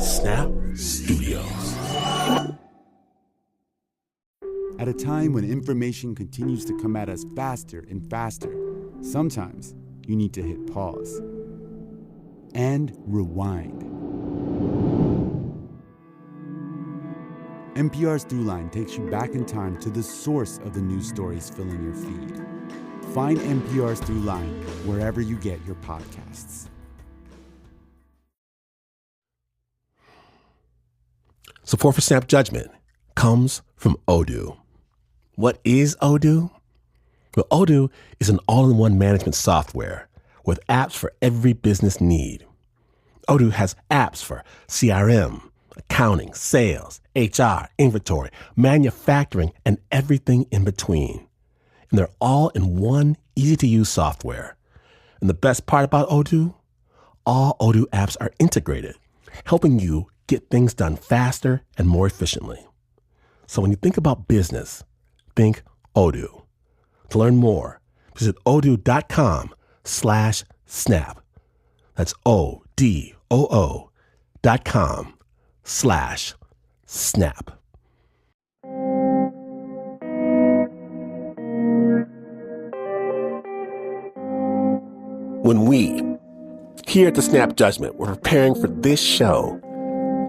Snap Studios. At a time when information continues to come at us faster and faster, sometimes you need to hit pause and rewind. NPR's Throughline takes you back in time to the source of the news stories filling your feed. Find NPR's Throughline wherever you get your podcasts. Support for Snap Judgment comes from Odoo. What is Odoo? Well, Odoo is an all-in-one management software with apps for every business need. Odoo has apps for CRM, accounting, sales, HR, inventory, manufacturing, and everything in between. And they're all in one easy-to-use software. And the best part about Odoo? All Odoo apps are integrated, helping you get things done faster and more efficiently. So when you think about business, think Odoo. To learn more, visit odoo.com/snap. That's odoo.com/snap. When we, here at the Snap Judgment, were preparing for this show,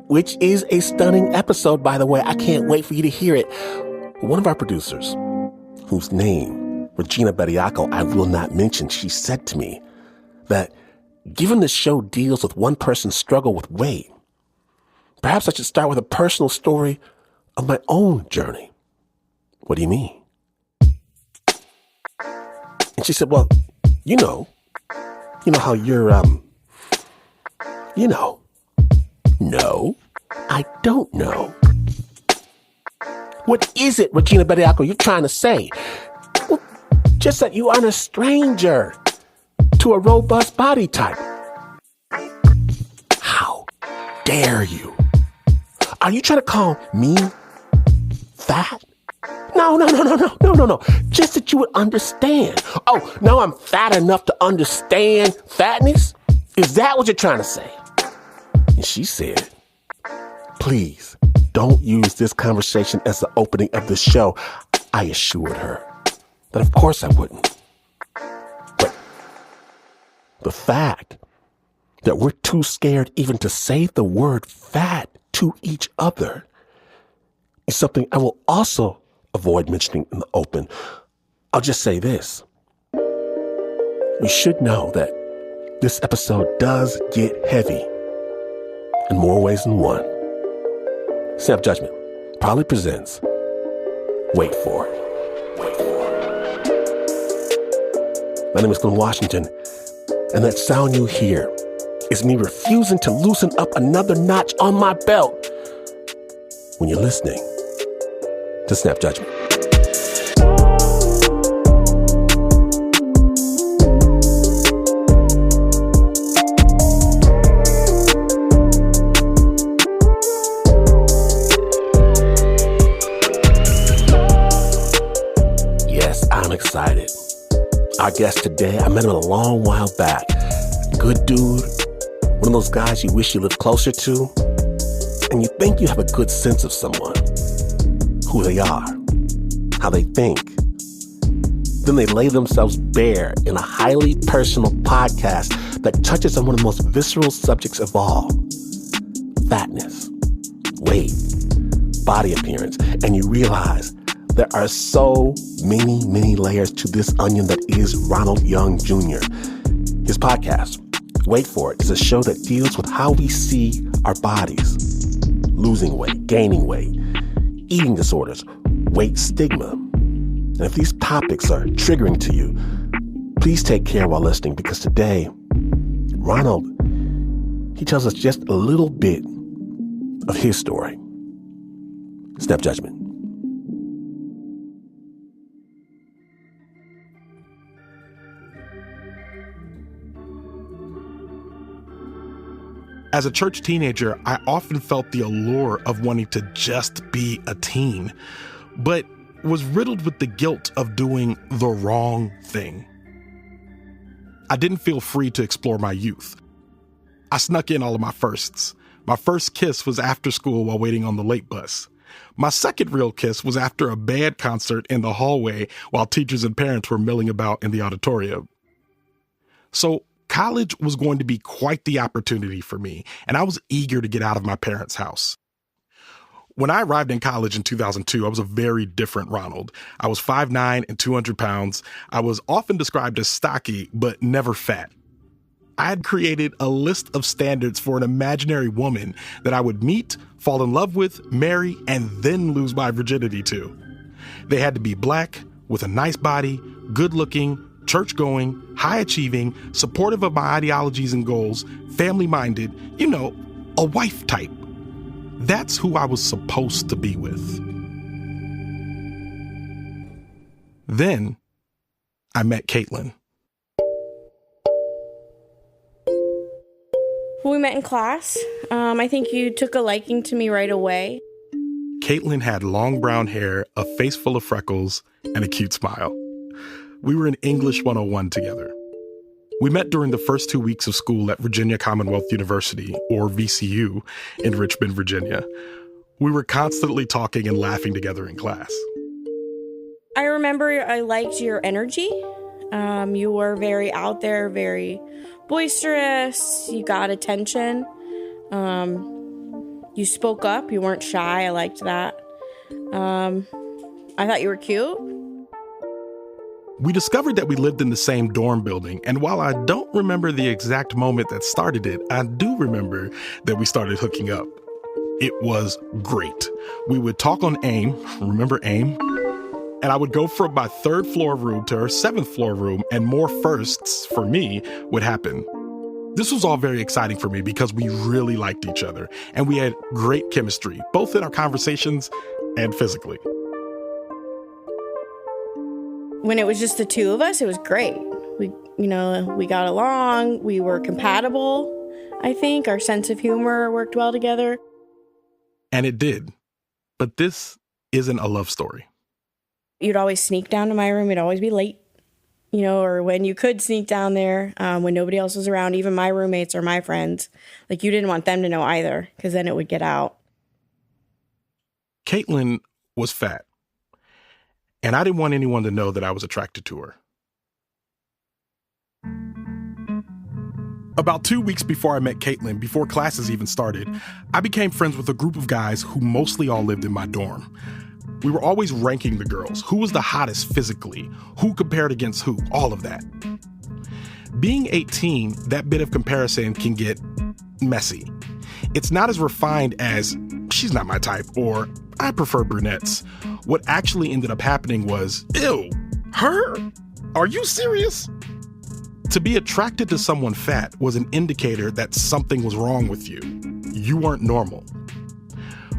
which is a stunning episode, by the way, I can't wait for you to hear it. One of our producers, whose name, Regina Bediaco, I will not mention, she said to me that given the show deals with one person's struggle with weight, perhaps I should start with a personal story of my own journey. What do you mean? And she said, well, you know how you're, No, I don't know. What is it, Regina Bediaco, you're trying to say? Well, just that you aren't a stranger to a robust body type. How dare you? Are you trying to call me fat? No. Just that you would understand. Oh, now I'm fat enough to understand fatness? Is that what you're trying to say? And she said, please don't use this conversation as the opening of the show. I assured her that of course I wouldn't. But the fact that we're too scared even to say the word fat to each other is something I will also avoid mentioning in the open. I'll just say this. You should know that this episode does get heavy in more ways than one. Snap Judgment proudly presents Wait For It. My name is Glenn Washington, and that sound you hear is me refusing to loosen up another notch on my belt when you're listening to Snap Judgment. Excited. Our guest today, I met him a long while back. Good dude. One of those guys you wish you lived closer to. And you think you have a good sense of someone. Who they are. How they think. Then they lay themselves bare in a highly personal podcast that touches on one of the most visceral subjects of all. Fatness. Weight. Body appearance. And you realize there are so many layers to this onion that is Ronald Young Jr. His podcast, Wait For It, is a show that deals with how we see our bodies. Losing weight, gaining weight, eating disorders, weight stigma. And if these topics are triggering to you, please take care while listening, because today, Ronald, he tells us just a little bit of his story. Snap Judgment. As a church teenager, I often felt the allure of wanting to just be a teen, but was riddled with the guilt of doing the wrong thing. I didn't feel free to explore my youth. I snuck in all of my firsts, My first kiss was after school while waiting on the late bus. My second real kiss was after a band concert in the hallway while teachers and parents were milling about in the auditorium. So college was going to be quite the opportunity for me, and I was eager to get out of my parents' house. When I arrived in college in 2002, I was a very different Ronald. I was 5'9" and 200 pounds. I was often described as stocky, but never fat. I had created a list of standards for an imaginary woman that I would meet, fall in love with, marry, and then lose my virginity to. They had to be black, with a nice body, good-looking, church-going, high-achieving, supportive of my ideologies and goals, family-minded, a wife type. That's who I was supposed to be with. Then I met Caitlin. We met in class. I think you took a liking to me right away. Caitlin had long brown hair, a face full of freckles, and a cute smile. We were in English 101 together. We met during the first 2 weeks of school at Virginia Commonwealth University, or VCU, in Richmond, Virginia. We were constantly talking and laughing together in class. I remember I liked your energy. You were very out there, very boisterous. You got attention. You spoke up. You weren't shy. I liked that. I thought you were cute. We discovered that we lived in the same dorm building, and while I don't remember the exact moment that started it, I do remember that we started hooking up. It was great. We would talk on AIM, remember AIM? And I would go from my 3rd floor room to her 7th floor room, and more firsts, for me, would happen. This was all very exciting for me because we really liked each other, and we had great chemistry, both in our conversations and physically. When it was just the two of us, it was great. We got along. We were compatible, I think. Our sense of humor worked well together. And it did. But this isn't a love story. You'd always sneak down to my room. You'd always be late, or when you could sneak down there when nobody else was around, even my roommates or my friends. Like, you didn't want them to know either, because then it would get out. Caitlin was fat. And I didn't want anyone to know that I was attracted to her. About 2 weeks before I met Caitlin, before classes even started, I became friends with a group of guys who mostly all lived in my dorm. We were always ranking the girls. Who was the hottest physically? Who compared against who? All of that. Being 18, that bit of comparison can get messy. It's not as refined as, she's not my type, or I prefer brunettes. What actually ended up happening was, ew, her? Are you serious? To be attracted to someone fat was an indicator that something was wrong with you. You weren't normal.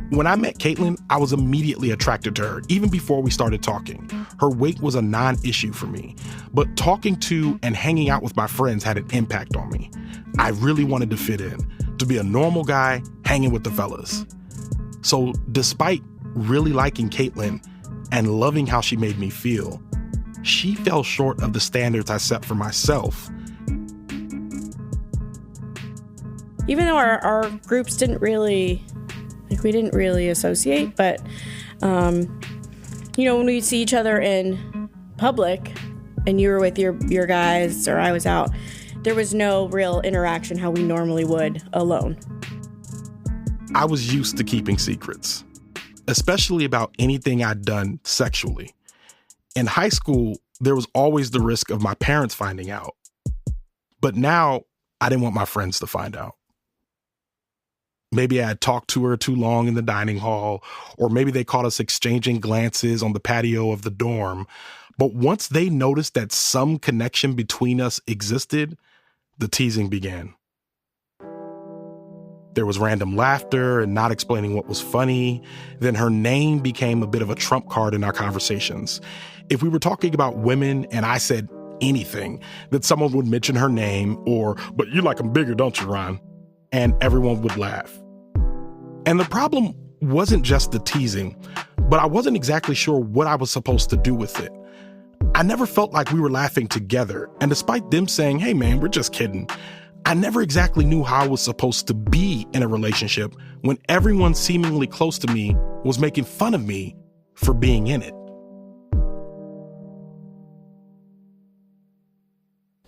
When I met Caitlin, I was immediately attracted to her, even before we started talking. Her weight was a non-issue for me, but talking to and hanging out with my friends had an impact on me. I really wanted to fit in, to be a normal guy hanging with the fellas. So despite really liking Caitlin and loving how she made me feel, she fell short of the standards I set for myself. Even though our groups didn't really, we didn't really associate, but, when we'd see each other in public and you were with your guys or I was out, there was no real interaction how we normally would alone. I was used to keeping secrets, especially about anything I'd done sexually. In high school, there was always the risk of my parents finding out. But now, I didn't want my friends to find out. Maybe I had talked to her too long in the dining hall, or maybe they caught us exchanging glances on the patio of the dorm. But once they noticed that some connection between us existed, the teasing began. There was random laughter and not explaining what was funny. Then her name became a bit of a trump card in our conversations. If we were talking about women and I said anything, that someone would mention her name or, but you like them bigger, don't you, Ron? And everyone would laugh. And the problem wasn't just the teasing, but I wasn't exactly sure what I was supposed to do with it. I never felt like we were laughing together. And despite them saying, hey man, we're just kidding, I I never exactly knew how I was supposed to be in a relationship when everyone seemingly close to me was making fun of me for being in it.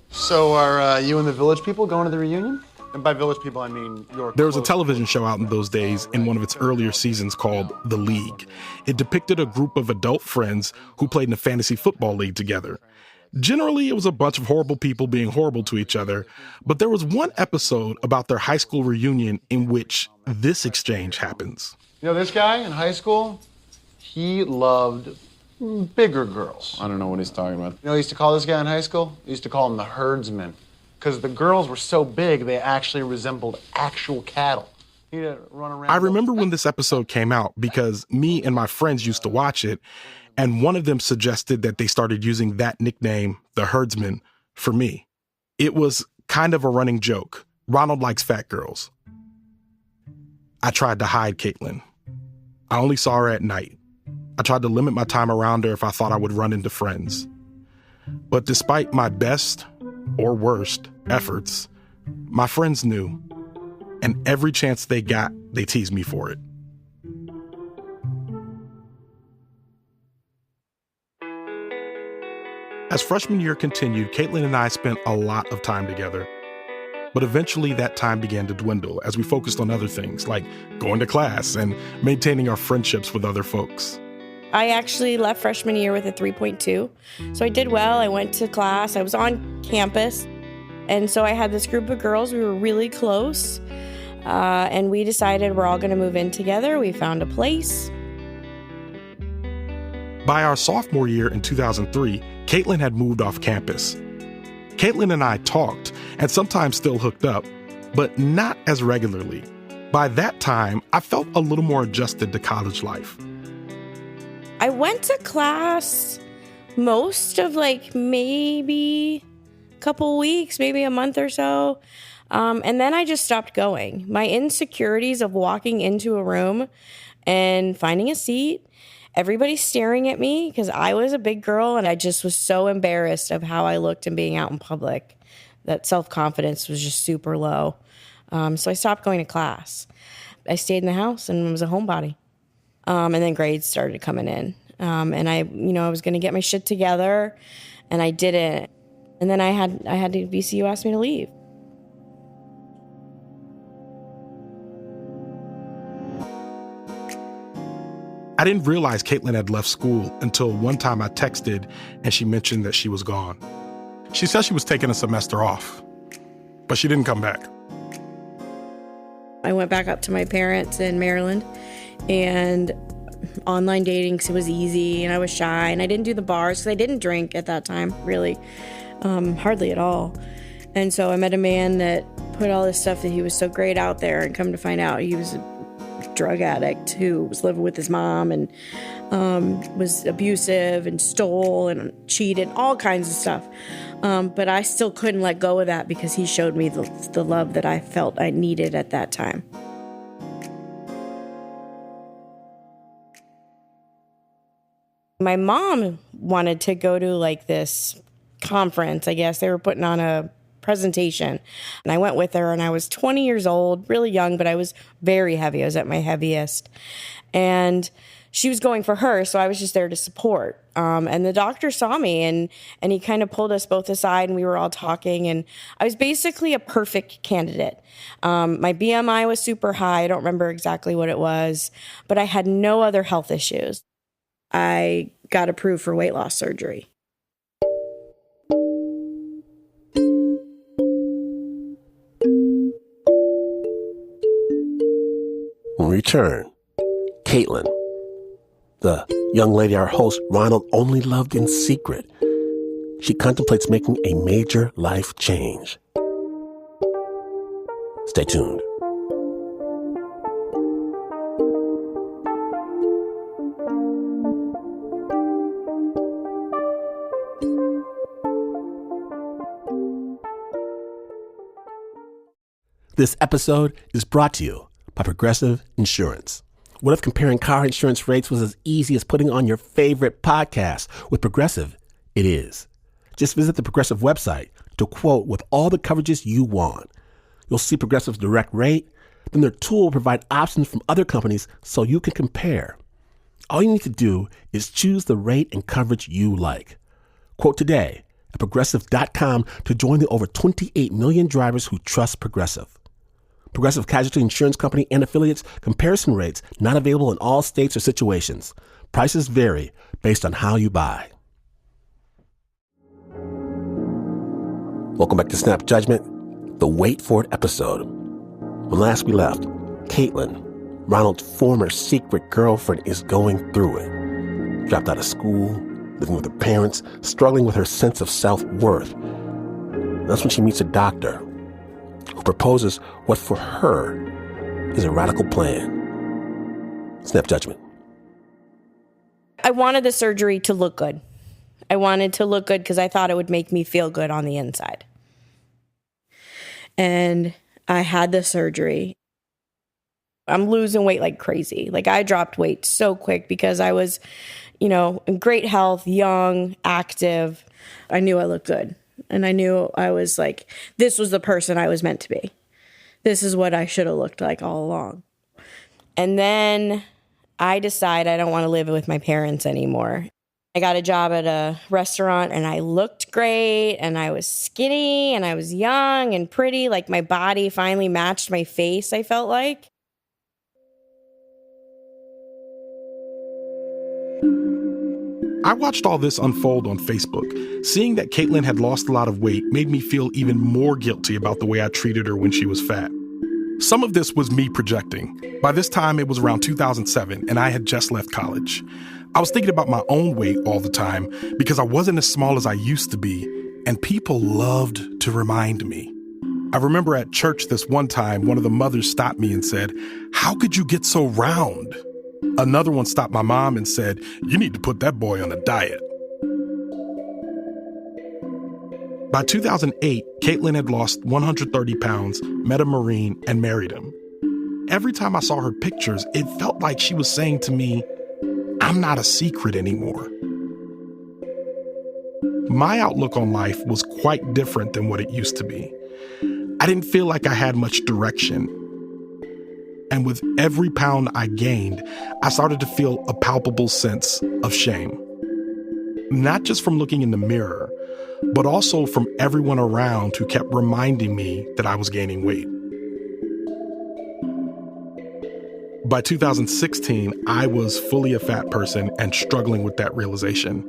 So are you and the village people going to the reunion? And by village people, I mean your... There was a television show out in those days in one of its earlier seasons called The League. It depicted a group of adult friends who played in a fantasy football league together. Generally, it was a bunch of horrible people being horrible to each other, but there was one episode about their high school reunion in which this exchange happens. You know, this guy in high school, he loved bigger girls. I don't know what he's talking about. You know, he used to call this guy in high school? He used to call him the herdsman, because the girls were so big, they actually resembled actual cattle. He'd run around. I remember when this episode came out because me and my friends used to watch it, and one of them suggested that they started using that nickname, the herdsman, for me. It was kind of a running joke. Ronald likes fat girls. I tried to hide Caitlin. I only saw her at night. I tried to limit my time around her if I thought I would run into friends. But despite my best or worst efforts, my friends knew, and every chance they got, they teased me for it. As freshman year continued, Caitlin and I spent a lot of time together. But eventually that time began to dwindle as we focused on other things like going to class and maintaining our friendships with other folks. I actually left freshman year with a 3.2. So I did well. I went to class. I was on campus. And so I had this group of girls. We were really close. And we decided we're all going to move in together. We found a place. By our sophomore year in 2003, Caitlin had moved off campus. Caitlin and I talked and sometimes still hooked up, but not as regularly. By that time, I felt a little more adjusted to college life. I went to class most of maybe a couple weeks, maybe a month or so. And then I just stopped going. My insecurities of walking into a room and finding a seat, everybody staring at me because I was a big girl and I just was so embarrassed of how I looked and being out in public. That self-confidence was just super low. So I stopped going to class. I stayed in the house and was a homebody. And then grades started coming in. And I was going to get my shit together and I didn't. And then I had to, VCU asked me to leave. I didn't realize Caitlin had left school until one time I texted and she mentioned that she was gone. She said she was taking a semester off, but she didn't come back. I went back up to my parents in Maryland and online dating because it was easy and I was shy and I didn't do the bars because I didn't drink at that time, really, hardly at all. And so I met a man that put all this stuff that he was so great out there, and come to find out he was a drug addict who was living with his mom and was abusive and stole and cheated, all kinds of stuff. But I still couldn't let go of that because he showed me the love that I felt I needed at that time. My mom wanted to go to this conference, I guess. They were putting on a presentation. And I went with her and I was 20 years old, really young, but I was very heavy. I was at my heaviest. And she was going for her, so I was just there to support. And the doctor saw me and he kind of pulled us both aside and we were all talking. And I was basically a perfect candidate. My BMI was super high. I don't remember exactly what it was, but I had no other health issues. I got approved for weight loss surgery. When we return, Caitlin, the young lady our host Ronald only loved in secret, she contemplates making a major life change. Stay tuned. This episode is brought to you by Progressive Insurance. What if comparing car insurance rates was as easy as putting on your favorite podcast? With Progressive, it is. Just visit the Progressive website to quote with all the coverages you want. You'll see Progressive's direct rate. Then their tool will provide options from other companies so you can compare. All you need to do is choose the rate and coverage you like. Quote today at Progressive.com to join the over 28 million drivers who trust Progressive. Progressive Casualty Insurance Company and Affiliates. Comparison rates not available in all states or situations. Prices vary based on how you buy. Welcome back to Snap Judgment, the Wait For It episode. When last we left, Caitlin, Ronald's former secret girlfriend, is going through it. Dropped out of school, living with her parents, struggling with her sense of self-worth. That's when she meets a doctor who proposes what for her is a radical plan. Snap Judgment. I wanted the surgery to look good. I wanted to look good because I thought it would make me feel good on the inside. And I had the surgery. I'm losing weight like crazy. Like, I dropped weight so quick because I was, in great health, young, active. I knew I looked good. And I knew I was like, this was the person I was meant to be. This is what I should have looked like all along. And then I decide I don't want to live with my parents anymore. I got a job at a restaurant and I looked great and I was skinny and I was young and pretty. Like, my body finally matched my face, I felt like. I watched all this unfold on Facebook. Seeing that Caitlin had lost a lot of weight made me feel even more guilty about the way I treated her when she was fat. Some of this was me projecting. By this time, it was around 2007, and I had just left college. I was thinking about my own weight all the time because I wasn't as small as I used to be, and people loved to remind me. I remember at church this one time, one of the mothers stopped me and said, "How could you get so round?" Another one stopped my mom and said, "You need to put that boy on a diet." By 2008, Caitlin had lost 130 pounds, met a Marine, and married him. Every time I saw her pictures, it felt like she was saying to me, "I'm not a secret anymore." My outlook on life was quite different than what it used to be. I didn't feel like I had much direction. And with every pound I gained, I started to feel a palpable sense of shame. Not just from looking in the mirror, but also from everyone around who kept reminding me that I was gaining weight. By 2016, I was fully a fat person and struggling with that realization.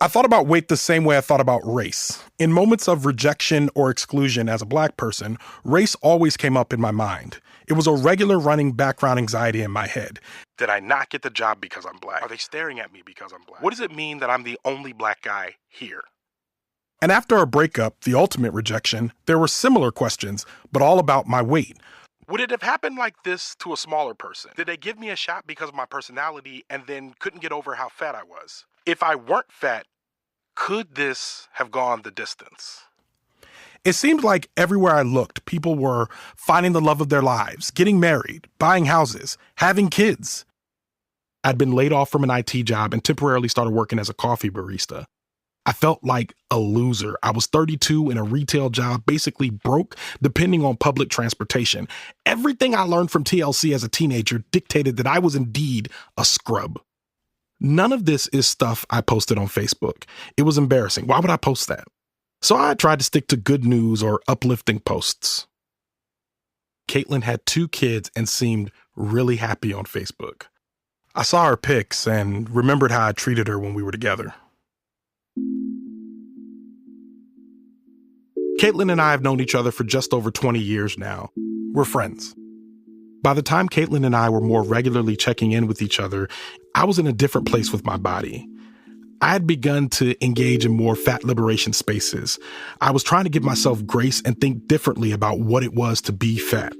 I thought about weight the same way I thought about race. In moments of rejection or exclusion as a Black person, race always came up in my mind. It was a regular running background anxiety in my head. Did I not get the job because I'm Black? Are they staring at me because I'm Black? What does it mean that I'm the only Black guy here? And after a breakup, the ultimate rejection, there were similar questions, but all about my weight. Would it have happened like this to a smaller person? Did they give me a shot because of my personality and then couldn't get over how fat I was? If I weren't fat, could this have gone the distance? It seemed like everywhere I looked, people were finding the love of their lives, getting married, buying houses, having kids. I'd been laid off from an IT job and temporarily started working as a coffee barista. I felt like a loser. I was 32 in a retail job, basically broke, depending on public transportation. Everything I learned from TLC as a teenager dictated that I was indeed a scrub. None of this is stuff I posted on Facebook. It was embarrassing. Why would I post that? So I tried to stick to good news or uplifting posts. Caitlin had 2 kids and seemed really happy on Facebook. I saw her pics and remembered how I treated her when we were together. Caitlin and I have known each other for just over 20 years now. We're friends. By the time Caitlin and I were more regularly checking in with each other, I was in a different place with my body. I had begun to engage in more fat liberation spaces. I was trying to give myself grace and think differently about what it was to be fat.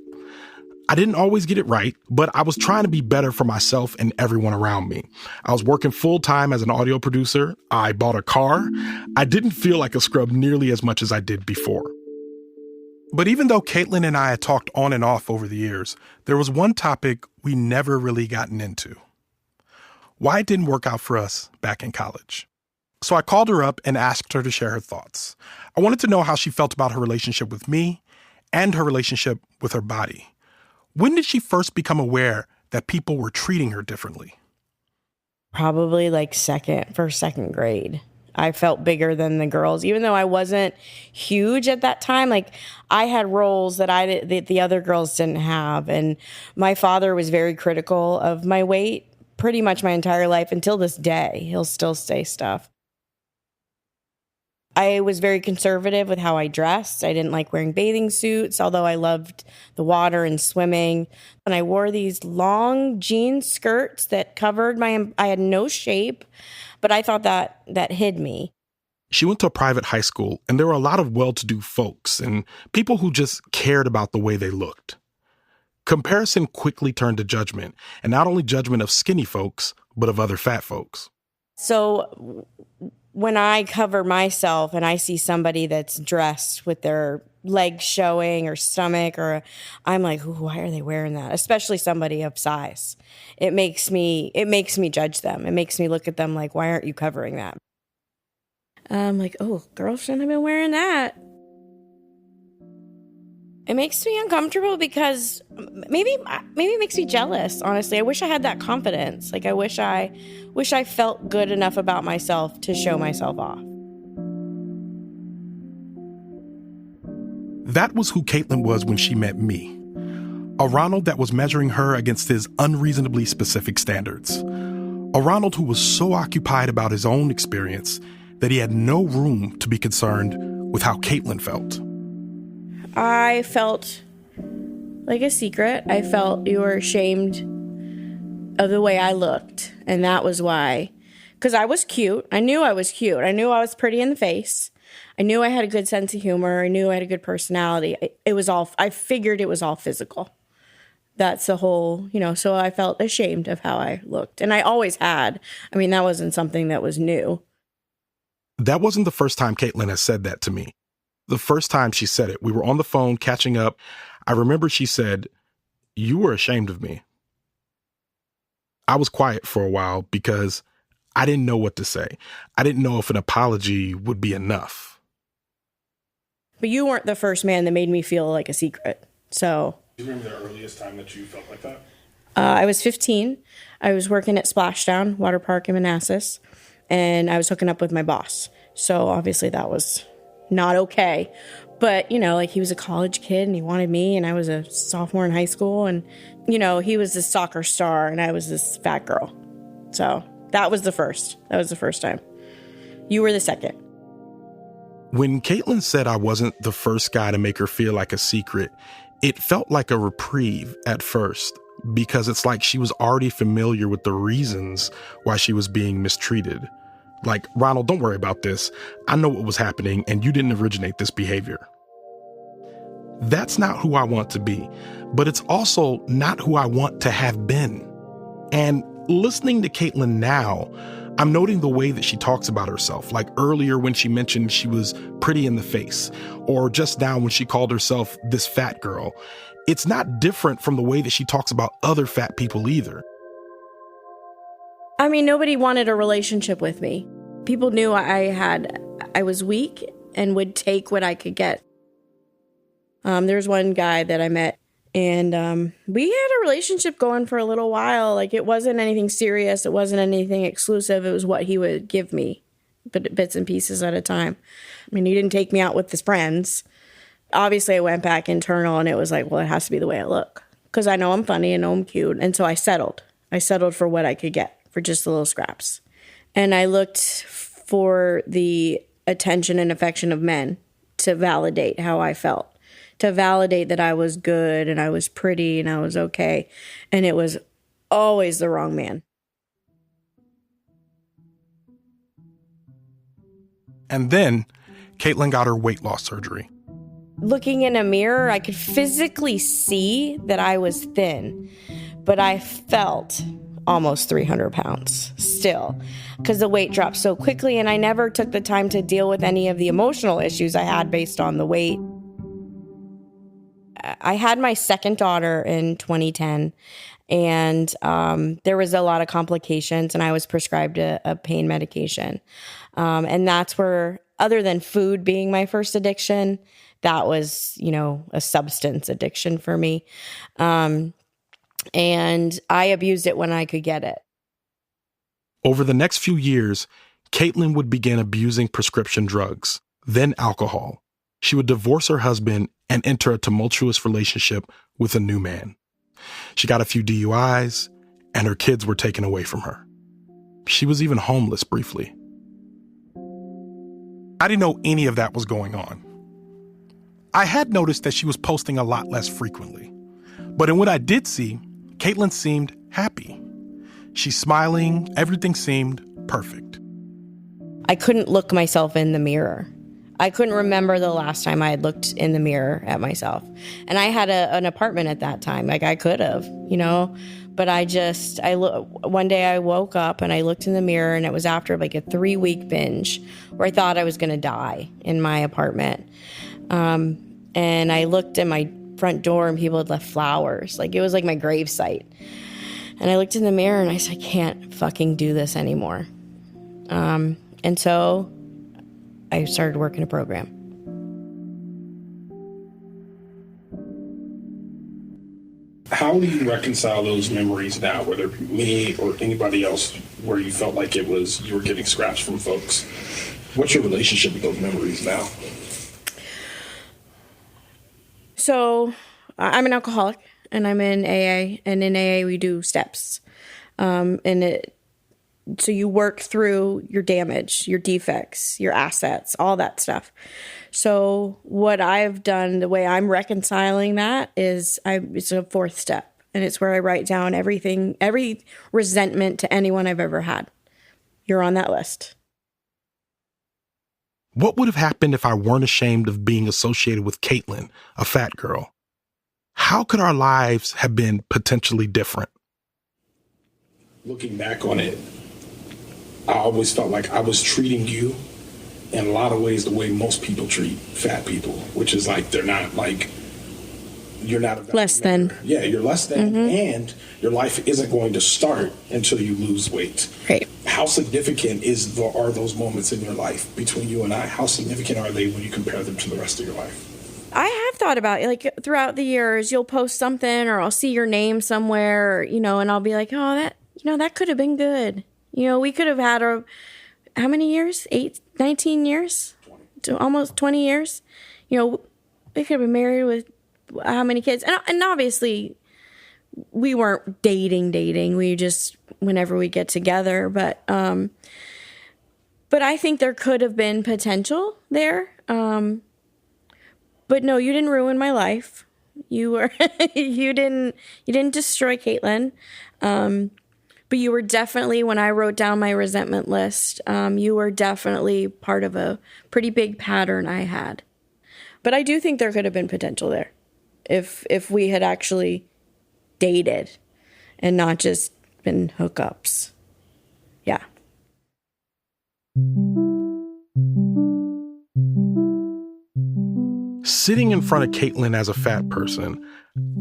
I didn't always get it right, but I was trying to be better for myself and everyone around me. I was working full-time as an audio producer. I bought a car. I didn't feel like a scrub nearly as much as I did before. But even though Caitlin and I had talked on and off over the years, there was one topic we never really gotten into. Why it didn't work out for us back in college. So I called her up and asked her to share her thoughts. I wanted to know how she felt about her relationship with me and her relationship with her body. When did she first become aware that people were treating her differently? Probably like first, second grade. I felt bigger than the girls, even though I wasn't huge at that time. Like I had roles that the other girls didn't have. And my father was very critical of my weight pretty much my entire life until this day. He'll still say stuff. I was very conservative with how I dressed. I didn't like wearing bathing suits, although I loved the water and swimming. And I wore these long jean skirts that covered I had no shape, but I thought that hid me. She went to a private high school, and there were a lot of well-to-do folks and people who just cared about the way they looked. Comparison quickly turned to judgment, and not only judgment of skinny folks, but of other fat folks. So when I cover myself and I see somebody that's dressed with their legs showing or stomach, or I'm like, ooh, why are they wearing that? Especially somebody of size. It makes me judge them. It makes me look at them like, why aren't you covering that? I'm like, oh, girls shouldn't have been wearing that. It makes me uncomfortable because maybe it makes me jealous, honestly. I wish I had that confidence. Like I wish I felt good enough about myself to show myself off. That was who Caitlin was when she met me. A Ronald that was measuring her against his unreasonably specific standards. A Ronald who was so occupied about his own experience that he had no room to be concerned with how Caitlin felt. I felt like a secret. I felt you were ashamed of the way I looked. And that was why. Because I was cute. I knew I was cute. I knew I was pretty in the face. I knew I had a good sense of humor. I knew I had a good personality. I figured it was all physical. That's the whole, so I felt ashamed of how I looked. And I always had. I mean, that wasn't something that was new. That wasn't the first time Caitlin has said that to me. The first time she said it, we were on the phone catching up. I remember she said, "You were ashamed of me." I was quiet for a while because I didn't know what to say. I didn't know if an apology would be enough. But you weren't the first man that made me feel like a secret. So. Do you remember the earliest time that you felt like that? I was 15. I was working at Splashdown Water Park in Manassas, and I was hooking up with my boss. So obviously that was not okay. But, he was a college kid and he wanted me, and I was a sophomore in high school, and, he was this soccer star and I was this fat girl. So that was the first. That was the first time. You were the second. When Caitlin said I wasn't the first guy to make her feel like a secret, it felt like a reprieve at first, because it's like she was already familiar with the reasons why she was being mistreated. Like, Ronald, don't worry about this. I know what was happening, and you didn't originate this behavior. That's not who I want to be, but it's also not who I want to have been. And listening to Caitlin now, I'm noting the way that she talks about herself, like earlier when she mentioned she was pretty in the face, or just now when she called herself this fat girl. It's not different from the way that she talks about other fat people either. I mean, nobody wanted a relationship with me. People knew I was weak and would take what I could get. There was one guy that I met, and we had a relationship going for a little while. Like, it wasn't anything serious. It wasn't anything exclusive. It was what he would give me, bits and pieces at a time. I mean, he didn't take me out with his friends. Obviously, I went back internal, and it was like, well, it has to be the way I look. Because I know I'm funny, I know I'm cute. And so I settled. I settled for what I could get, for just the little scraps. And I looked for the attention and affection of men to validate how I felt, to validate that I was good and I was pretty and I was okay. And it was always the wrong man. And then Caitlin got her weight loss surgery. Looking in a mirror, I could physically see that I was thin, but I felt almost 300 pounds still, because the weight dropped so quickly, and I never took the time to deal with any of the emotional issues I had based on the weight. I had my second daughter in 2010, and there was a lot of complications, and I was prescribed a pain medication. And that's where, other than food being my first addiction, that was, a substance addiction for me. And I abused it when I could get it. Over the next few years, Caitlin would begin abusing prescription drugs, then alcohol. She would divorce her husband and enter a tumultuous relationship with a new man. She got a few DUIs, and her kids were taken away from her. She was even homeless briefly. I didn't know any of that was going on. I had noticed that she was posting a lot less frequently. But in what I did see, Caitlin seemed happy. She's smiling, everything seemed perfect. I couldn't look myself in the mirror. I couldn't remember the last time I had looked in the mirror at myself. And I had an apartment at that time. Like, I could have, but one day I woke up and I looked in the mirror, and it was after like a 3-week binge where I thought I was going to die in my apartment. And I looked at my front door and people had left flowers. Like, it was like my grave site. And I looked in the mirror and I said, I can't fucking do this anymore. And so I started working a program. How do you reconcile those memories now, whether it be me or anybody else, where you felt like you were getting scraps from folks? What's your relationship with those memories now? So I'm an alcoholic and I'm in AA, and in AA we do steps. So you work through your damage, your defects, your assets, all that stuff. So what I've done, the way I'm reconciling that is it's a 4th step. And it's where I write down everything, every resentment to anyone I've ever had. You're on that list. What would have happened if I weren't ashamed of being associated with Caitlin, a fat girl? How could our lives have been potentially different? Looking back on it, I always felt like I was treating you in a lot of ways the way most people treat fat people, which is like you're not less than. Yeah, you're less than, and your life isn't going to start until you lose weight. Right. How significant are those moments in your life between you and I? How significant are they when you compare them to the rest of your life? I have thought about it. Like, throughout the years, you'll post something or I'll see your name somewhere, and I'll be like, oh, that could have been good. We could have had how many years? 19 years? 20. Almost 20 years. We could have been married with how many kids? And obviously, we weren't dating. We just, whenever we get together. But I think there could have been potential there. But no, you didn't ruin my life. You didn't destroy Caitlin. But you were definitely, when I wrote down my resentment list, you were definitely part of a pretty big pattern I had. But I do think there could have been potential there if we had actually dated and not just been hookups. Yeah. Sitting in front of Caitlin as a fat person,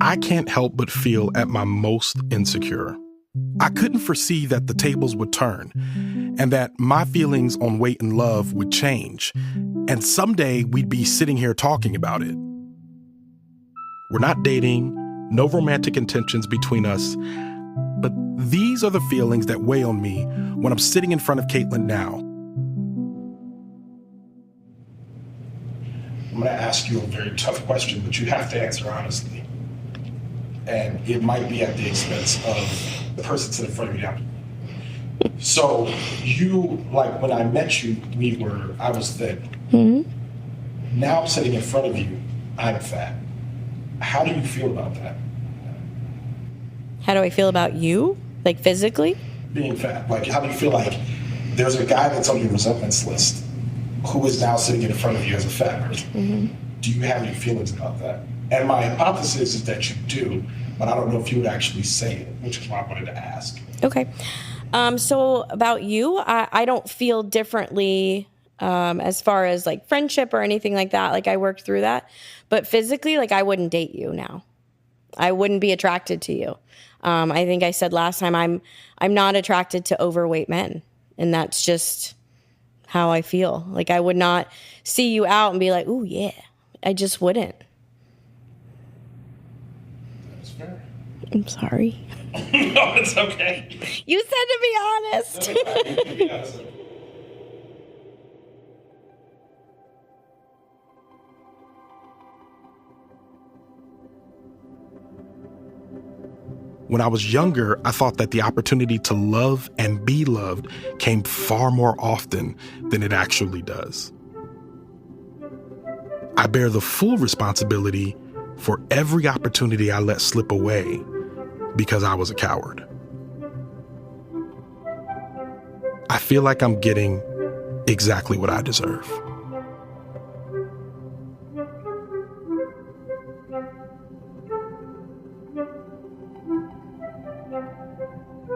I can't help but feel at my most insecure. I couldn't foresee that the tables would turn and that my feelings on weight and love would change. And someday we'd be sitting here talking about it. We're not dating, no romantic intentions between us. But these are the feelings that weigh on me when I'm sitting in front of Caitlin now. I'm going to ask you a very tough question, but you have to answer honestly. And it might be at the expense of the person sitting in front of you now. So you, like when I met you, I was thin. Mm-hmm. Now I'm sitting in front of you, I'm fat. How do you feel about that? How do I feel about you? Like physically? Being fat. Like, how do you feel like there's a guy that's on your resentments list who is now sitting in front of you as a fat person? Mm-hmm. Do you have any feelings about that? And my hypothesis is that you do, but I don't know if you would actually say it, which is why I wanted to ask. Okay. So about you, I don't feel differently as far as like friendship or anything like that. Like I worked through that. But physically, like I wouldn't date you now. I wouldn't be attracted to you. I think I said last time I'm not attracted to overweight men. And that's just how I feel. Like, I would not see you out and be like, ooh, yeah. I just wouldn't. That's fair. I'm sorry. No, it's okay. You said to be honest. To be honest. When I was younger, I thought that the opportunity to love and be loved came far more often than it actually does. I bear the full responsibility for every opportunity I let slip away because I was a coward. I feel like I'm getting exactly what I deserve.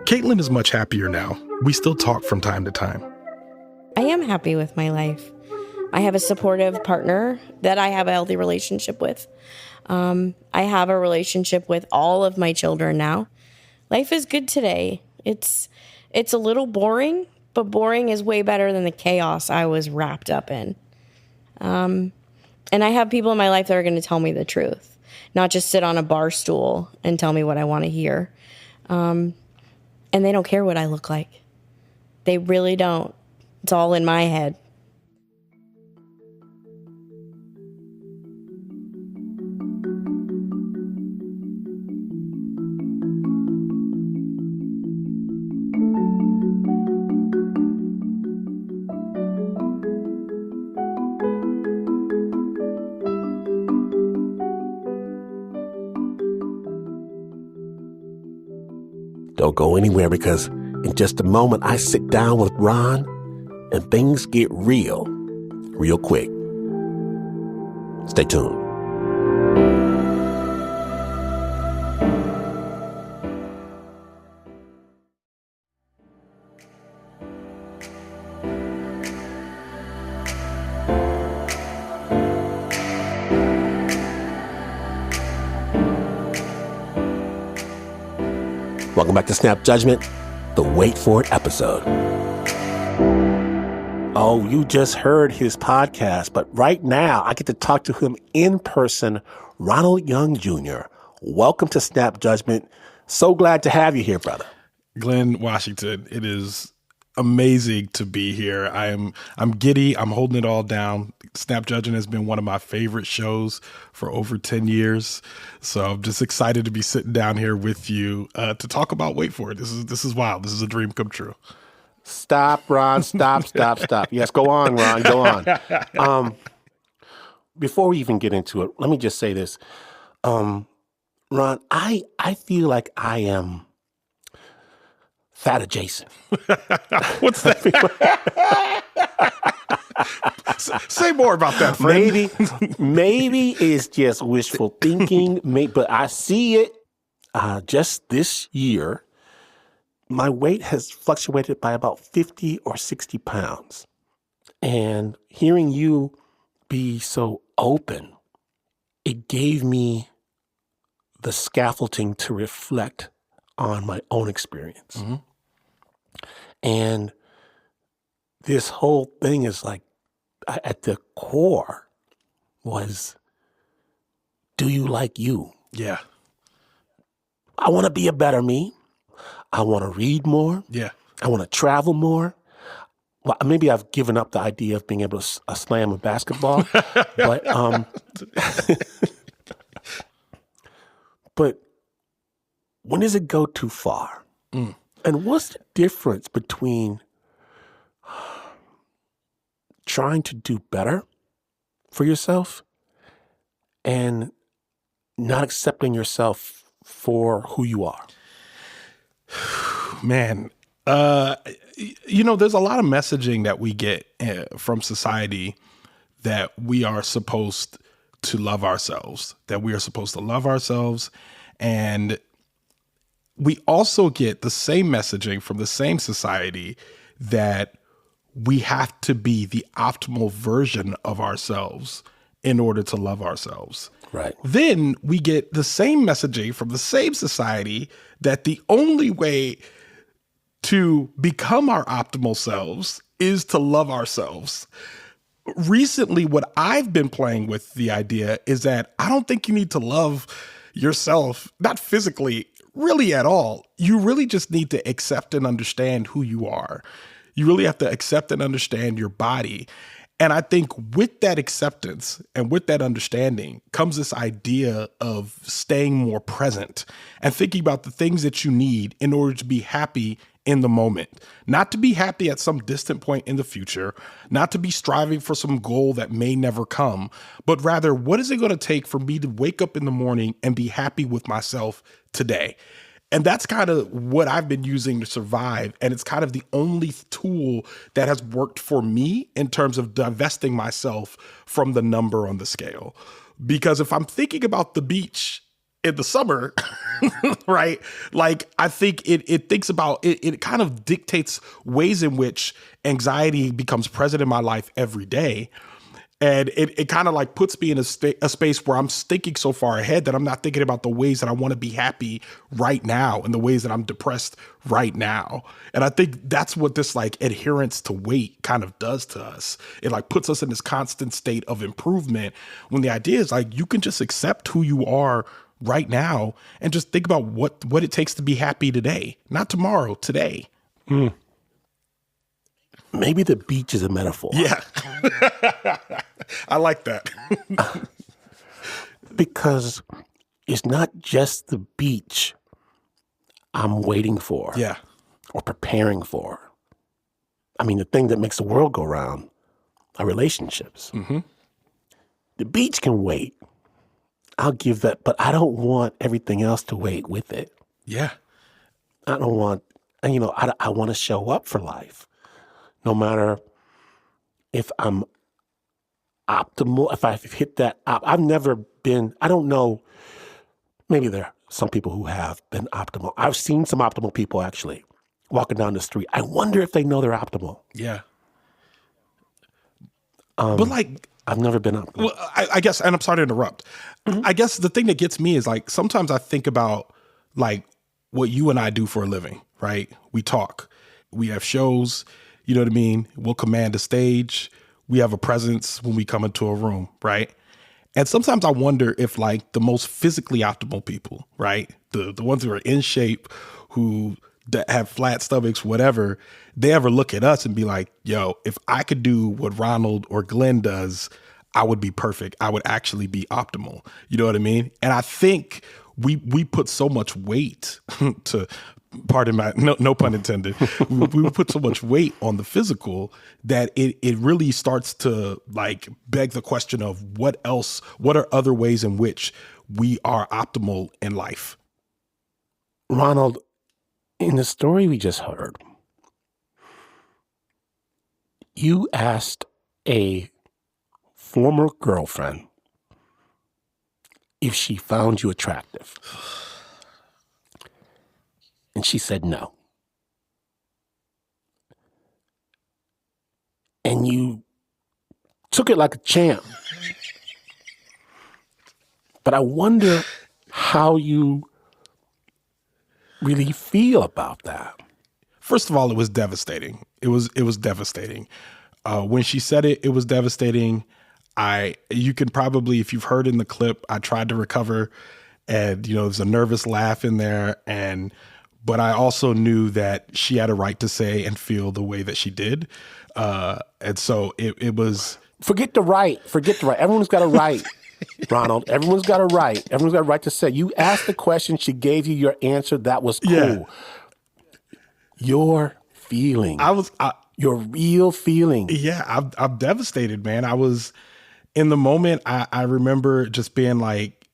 Caitlin is much happier now. We still talk from time to time. I am happy with my life. I have a supportive partner that I have a healthy relationship with. I have a relationship with all of my children now. Life is good today. It's a little boring, but boring is way better than the chaos I was wrapped up in. And I have people in my life that are going to tell me the truth, not just sit on a bar stool and tell me what I want to hear. And they don't care what I look like. They really don't. It's all in my head. Don't go anywhere, because in just a moment I sit down with Ron and things get real quick. Stay tuned. Welcome back to Snap Judgment, the Wait For It episode. Oh, you just heard his podcast, but right now I get to talk to him in person, Ronald Young Jr. Welcome to Snap Judgment. So glad to have you here, brother. Glenn Washington, it is amazing to be here. I'm giddy. I'm holding it all down. Snap Judgment has been one of my favorite shows for over 10 years. So I'm just excited to be sitting down here with you to talk about Wait For It. This is wild. This is a dream come true. Stop, Ron. Stop. Yes, go on, Ron. Go on. Before we even get into it, let me just say this. Ron, I feel like I am fat adjacent. What's that? Say more about that, friend. Maybe it's just wishful thinking, but I see it. Just this year, my weight has fluctuated by about 50 or 60 pounds. And hearing you be so open, it gave me the scaffolding to reflect on my own experience. Mm-hmm. And this whole thing is like, at the core was, do you like you? Yeah. I want to be a better me. I want to read more. Yeah. I want to travel more. Well, maybe I've given up the idea of being able to slam a basketball, but but when does it go too far? Mm. And what's the difference between trying to do better for yourself and not accepting yourself for who you are? Man, there's a lot of messaging that we get from society that we are supposed to love ourselves, and we also get the same messaging from the same society that we have to be the optimal version of ourselves in order to love ourselves. Right. Then we get the same messaging from the same society that the only way to become our optimal selves is to love ourselves. Recently, what I've been playing with the idea is that I don't think you need to love yourself, not physically, really at all. You really just need to accept and understand who you are. You really have to accept and understand your body. And I think with that acceptance and with that understanding comes this idea of staying more present and thinking about the things that you need in order to be happy in the moment, not to be happy at some distant point in the future, not to be striving for some goal that may never come, but rather, what is it going to take for me to wake up in the morning and be happy with myself today? And that's kind of what I've been using to survive. And it's kind of the only tool that has worked for me in terms of divesting myself from the number on the scale. Because if I'm thinking about the beach in the summer, right? Like, I think it thinks about it kind of dictates ways in which anxiety becomes present in my life every day. And it kind of like puts me in a space where I'm thinking so far ahead that I'm not thinking about the ways that I want to be happy right now and the ways that I'm depressed right now. And I think that's what this like adherence to weight kind of does to us. It like puts us in this constant state of improvement when the idea is like, you can just accept who you are right now and just think about what it takes to be happy today, not tomorrow, today. Maybe the beach is a metaphor. Yeah. I like that. Because it's not just the beach I'm waiting for. Yeah. Or preparing for. I mean, the thing that makes the world go round are relationships. Mm-hmm. The beach can wait. I'll give that, but I don't want everything else to wait with it. Yeah. I don't want, I want to show up for life. No matter if I'm optimal, if I've hit that, I've never been, I don't know, maybe there are some people who have been optimal. I've seen some optimal people actually walking down the street. I wonder if they know they're optimal. Yeah. But like, I've never been optimal. Well, I guess, and I'm sorry to interrupt. Mm-hmm. I guess the thing that gets me is like, sometimes I think about like what you and I do for a living, right? We talk, we have shows, you know what I mean? We'll command a stage. We have a presence when we come into a room, right? And sometimes I wonder if like the most physically optimal people, right? The ones who are in shape, who have flat stomachs, whatever, they ever look at us and be like, yo, if I could do what Ronald or Glenn does, I would be perfect. I would actually be optimal. You know what I mean? And I think we put so much weight to, pardon my, no pun intended. we put so much weight on the physical that it really starts to like beg the question of what are other ways in which we are optimal in life? Ronald, in the story we just heard, you asked a former girlfriend if she found you attractive. And she said no. And you took it like a champ. But I wonder how you really feel about that. First of all, it was devastating. It was devastating. When she said it, it was devastating. You can probably, if you've heard in the clip, I tried to recover, and there's a nervous laugh in there, but I also knew that she had a right to say and feel the way that she did, and so it was. Forget the right. Everyone's got a right. Ronald, everyone's got a right. Everyone's got a right to say. You asked the question, she gave you your answer. That was cool. Yeah. Your feeling. Your real feeling. Yeah, I'm devastated, man. I was in the moment. I remember just being like,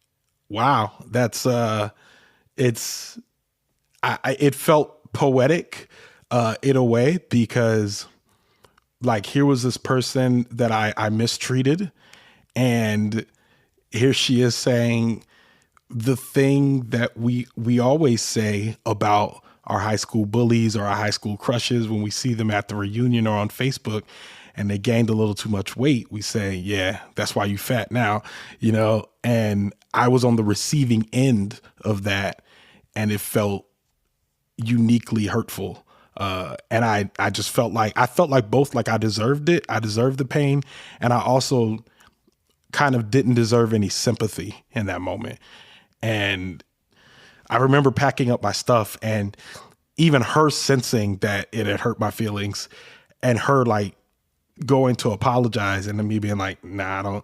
"Wow, that's it felt poetic in a way, because like here was this person that I mistreated, and here she is saying the thing that we always say about our high school bullies or our high school crushes when we see them at the reunion or on Facebook and they gained a little too much weight. We say, yeah, that's why you fat now, and I was on the receiving end of that, and it felt uniquely hurtful And I just felt like both, like I deserved it. I deserved the pain. And I also kind of didn't deserve any sympathy in that moment. And I remember packing up my stuff and even her sensing that it had hurt my feelings and her like going to apologize and then me being like, nah,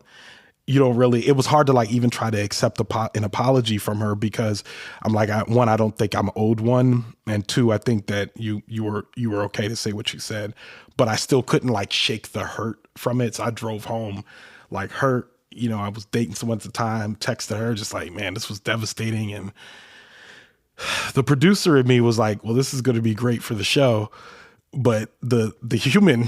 you don't really, it was hard to like even try to accept an apology from her because I'm like, one, I don't think I'm owed one. And two, I think that you were okay to say what you said, but I still couldn't like shake the hurt from it. So I drove home like hurt, you know, I was dating someone at the time, texted her just like, man, this was devastating. And the producer in me was like, well, this is going to be great for the show. But the human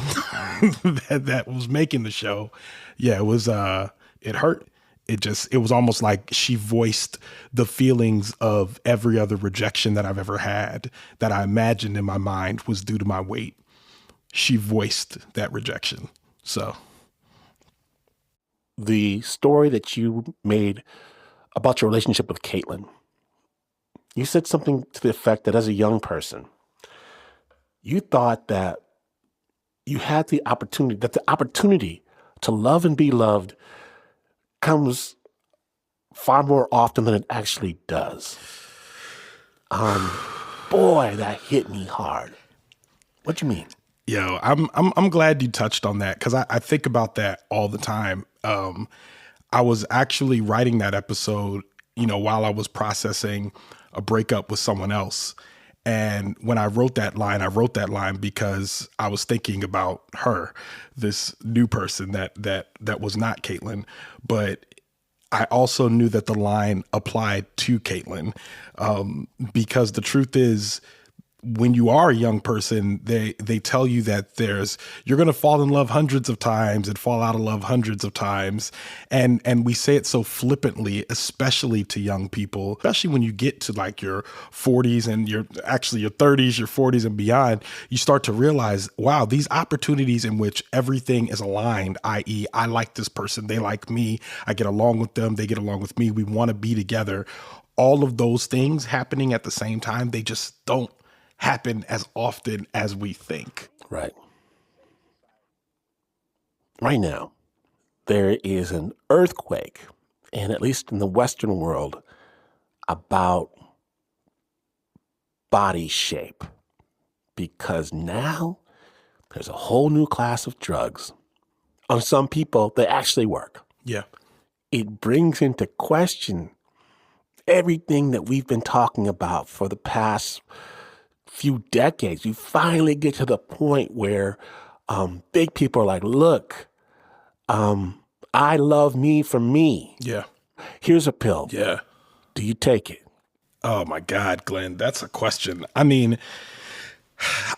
that was making the show, yeah, it was, it hurt. It was almost like she voiced the feelings of every other rejection that I've ever had that I imagined in my mind was due to my weight. She voiced that rejection. So the story that you made about your relationship with Caitlin, you said something to the effect that as a young person, you thought that you had the opportunity to love and be loved comes far more often than it actually does. Boy, that hit me hard. What you mean? Yo, I'm glad you touched on that because I think about that all the time. I was actually writing that episode, you know, while I was processing a breakup with someone else. And when I wrote that line because I was thinking about her, this new person that was not Caitlin, but I also knew that the line applied to Caitlin, because the truth is, when you are a young person, they tell you that you're going to fall in love hundreds of times and fall out of love hundreds of times. And we say it so flippantly, especially to young people, especially when you get to like your 40s and your 30s, your 40s and beyond, you start to realize, wow, these opportunities in which everything is aligned, i.e. I like this person, they like me, I get along with them, they get along with me, we want to be together. All of those things happening at the same time, they just don't happen as often as we think. Right. Right now, there is an earthquake, and at least in the Western world, about body shape. Because now there's a whole new class of drugs. On some people, they actually work. Yeah. It brings into question everything that we've been talking about for the past few decades. You finally get to the point where big people are like, look, I love me for me. Yeah. Here's a pill. Yeah. Do you take it? Oh my God, Glenn, that's a question. I mean,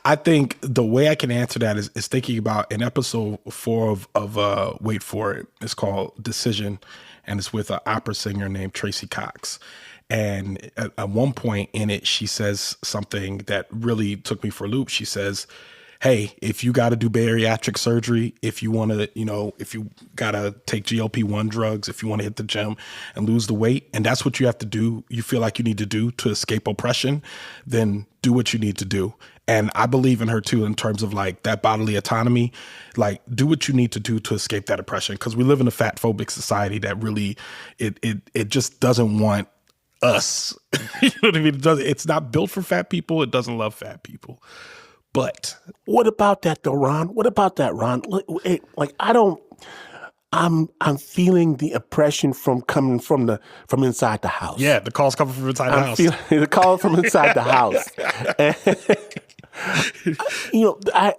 I think the way I can answer that is thinking about an episode 4 of wait for it. It's called Decision, and it's with an opera singer named Tracy Cox. And at one point in it, she says something that really took me for a loop. She says, hey, if you got to do bariatric surgery, if you want to, if you got to take GLP-1 drugs, if you want to hit the gym and lose the weight, and that's what you have to do, you feel like you need to do to escape oppression, then do what you need to do. And I believe in her too, in terms of like that bodily autonomy, like do what you need to do to escape that oppression. Because we live in a fat phobic society that really, it just doesn't want us. You know what I mean? It's not built for fat people. It doesn't love fat people. But what about that though, Ron? What about that, Ron? Like I'm feeling the oppression coming from inside the house. Yeah, the calls coming from inside the house. The call from inside the house.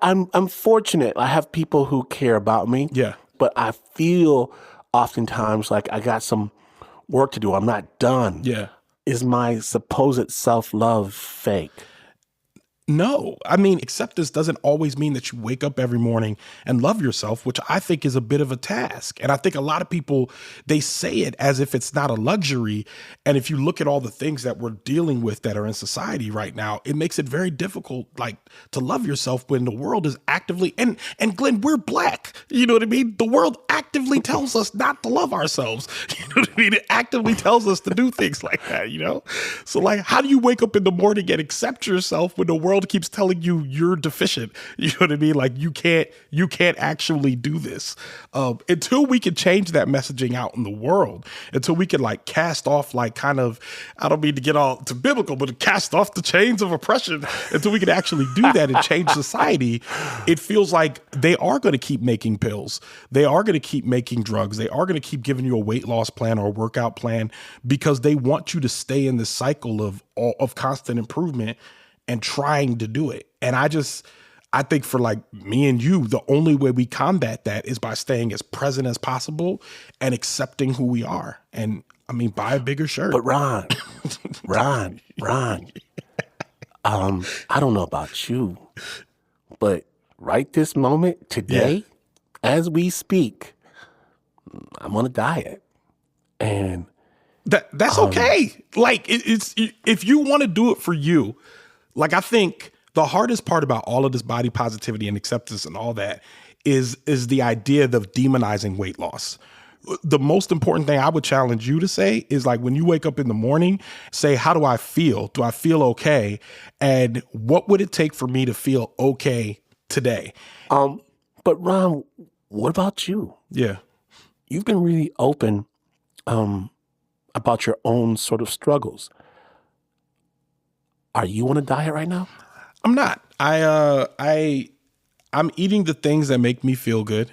I'm fortunate. I have people who care about me. Yeah. But I feel oftentimes like I got some work to do. I'm not done. Yeah. Is my supposed self-love fake? No, I mean, acceptance doesn't always mean that you wake up every morning and love yourself, which I think is a bit of a task. And I think a lot of people, they say it as if it's not a luxury. And if you look at all the things that we're dealing with that are in society right now, it makes it very difficult, like, to love yourself when the world is actively, and Glenn, we're Black. You know what I mean? The world actively tells us not to love ourselves. You know what I mean? It actively tells us to do things like that, you know? So like, how do you wake up in the morning and accept yourself when the world keeps telling you you're deficient? You know what I mean? Like you can't actually do this. Until we can change that messaging out in the world, until we can like cast off like kind of, I don't mean to get all too biblical, but to cast off the chains of oppression, until we can actually do that and change society, it feels like they are going to keep making pills. They are going to keep making drugs. They are going to keep giving you a weight loss plan or a workout plan because they want you to stay in this cycle of constant improvement and trying to do it. And I think for like me and you, the only way we combat that is by staying as present as possible and accepting who we are. And I mean, buy a bigger shirt. But Ron, I don't know about you, but right this moment, today, as we speak, I'm on a diet. And that's okay. Like it's if you want to do it for you, like I think the hardest part about all of this body positivity and acceptance and all that is the idea of demonizing weight loss. The most important thing I would challenge you to say is like when you wake up in the morning, say, how do I feel? Do I feel okay? And what would it take for me to feel okay today? But Ron, what about you? Yeah. You've been really open about your own sort of struggles. Are you on a diet right now? I'm not. I'm eating the things that make me feel good,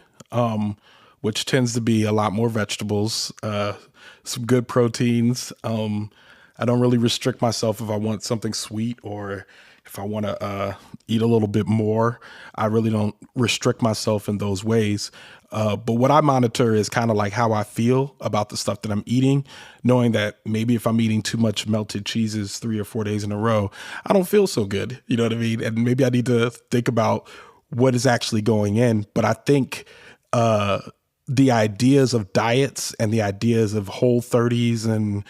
which tends to be a lot more vegetables, some good proteins. I don't really restrict myself if I want something sweet or if I want to eat a little bit more. I really don't restrict myself in those ways. But what I monitor is kind of like how I feel about the stuff that I'm eating, knowing that maybe if I'm eating too much melted cheeses 3 or 4 days in a row, I don't feel so good. You know what I mean? And maybe I need to think about what is actually going in. But I think the ideas of diets and the ideas of Whole30s and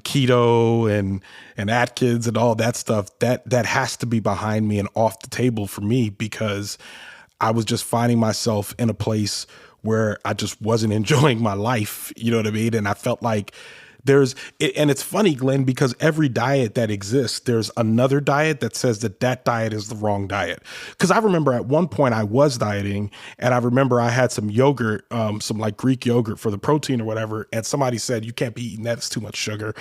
keto and Atkins and all that stuff, that has to be behind me and off the table for me, because I was just finding myself in a place where I just wasn't enjoying my life. You know what I mean? And I felt like and it's funny, Glenn, because every diet that exists, there's another diet that says that diet is the wrong diet. Because I remember at one point I was dieting, and I remember I had some yogurt, some like Greek yogurt for the protein or whatever. And somebody said, you can't be eating that, it's too much sugar.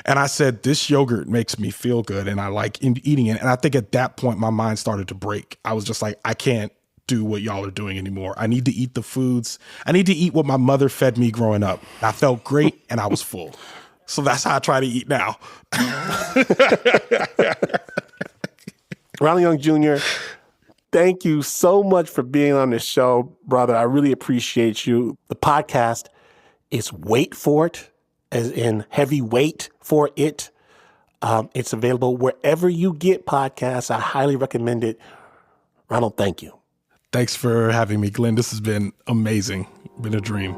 And I said, this yogurt makes me feel good and I like eating it. And I think at that point, my mind started to break. I was just like, I can't do what y'all are doing anymore. I need to eat the foods. I need to eat what my mother fed me growing up. I felt great and I was full. So that's how I try to eat now. Ronald Young Jr., thank you so much for being on this show, brother. I really appreciate you. The podcast is Wait For It, as in heavy weight for it. It's available wherever you get podcasts. I highly recommend it. Ronald, thank you. Thanks for having me, Glenn. This has been amazing. Been a dream.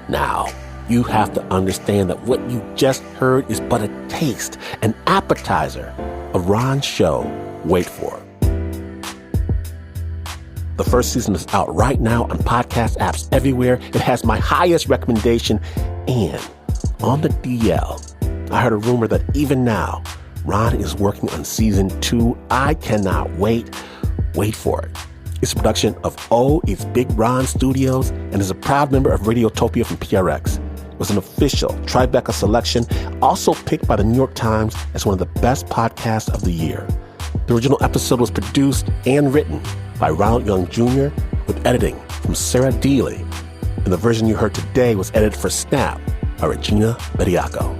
Now, you have to understand that what you just heard is but a taste, an appetizer of Ron's show, Wait For It. The first season is out right now on podcast apps everywhere. It has my highest recommendation. And on the DL, I heard a rumor that even now, Ron is working on season 2. I cannot wait. Wait for it. It's a production of Oh, It's Big Ron Studios and is a proud member of Radiotopia from PRX. It was an official Tribeca selection, also picked by the New York Times as one of the best podcasts of the year. The original episode was produced and written by Ronald Young Jr. with editing from Sarah Deely. And the version you heard today was edited for Snap by Regina Bediaco.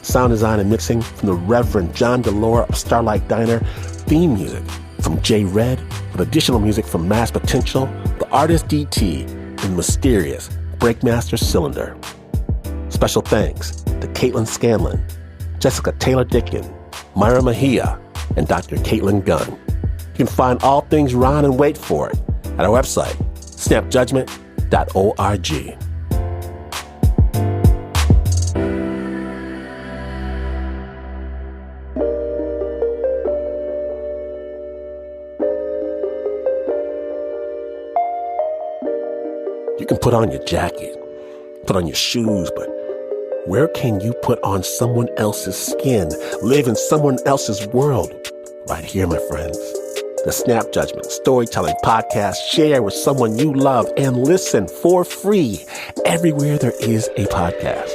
Sound design and mixing from the Reverend John DeLore of Starlight Diner. Theme music from J Red, with additional music from Mass Potential, The Artist DT, and Mysterious Breakmaster Cylinder. Special thanks to Caitlin Scanlan, Jessica Taylor Dickin, Myra Mejia, and Dr. Caitlin Gunn. You can find all things Ron and Wait For It at our website, snapjudgment.org. can put on your jacket, put on your shoes, but where can you put on someone else's skin, live in someone else's world? Right here, my friends. The Snap Judgment Storytelling Podcast. Share with someone you love and listen for free everywhere there is a podcast.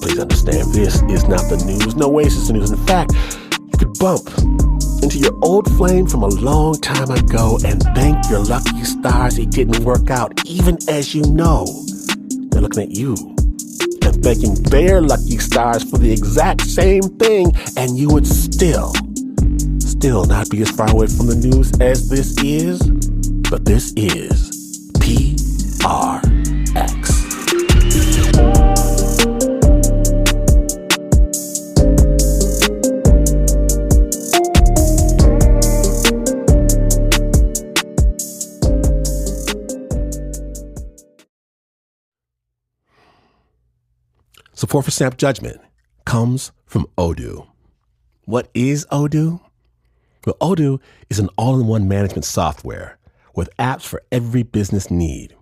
Please understand, this is not the news. No way is this the news. In fact, you could bump into your old flame from a long time ago and thank your lucky stars it didn't work out, even as you know they're looking at you and thanking their lucky stars for the exact same thing, and you would still not be as far away from the news as this is. But this is PRX. Support for Snap Judgment comes from Odoo. What is Odoo? Well, Odoo is an all-in-one management software with apps for every business need.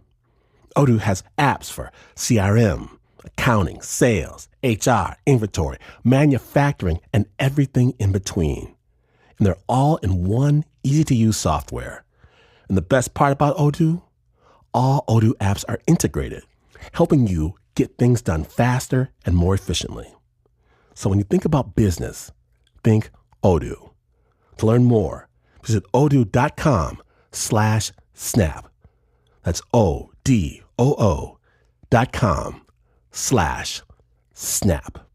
Odoo has apps for CRM, accounting, sales, HR, inventory, manufacturing, and everything in between. And they're all in one easy-to-use software. And the best part about Odoo? All Odoo apps are integrated, helping you get things done faster and more efficiently. So when you think about business, think Odoo. To learn more, visit odoo.com/snap. That's ODOO.com/snap.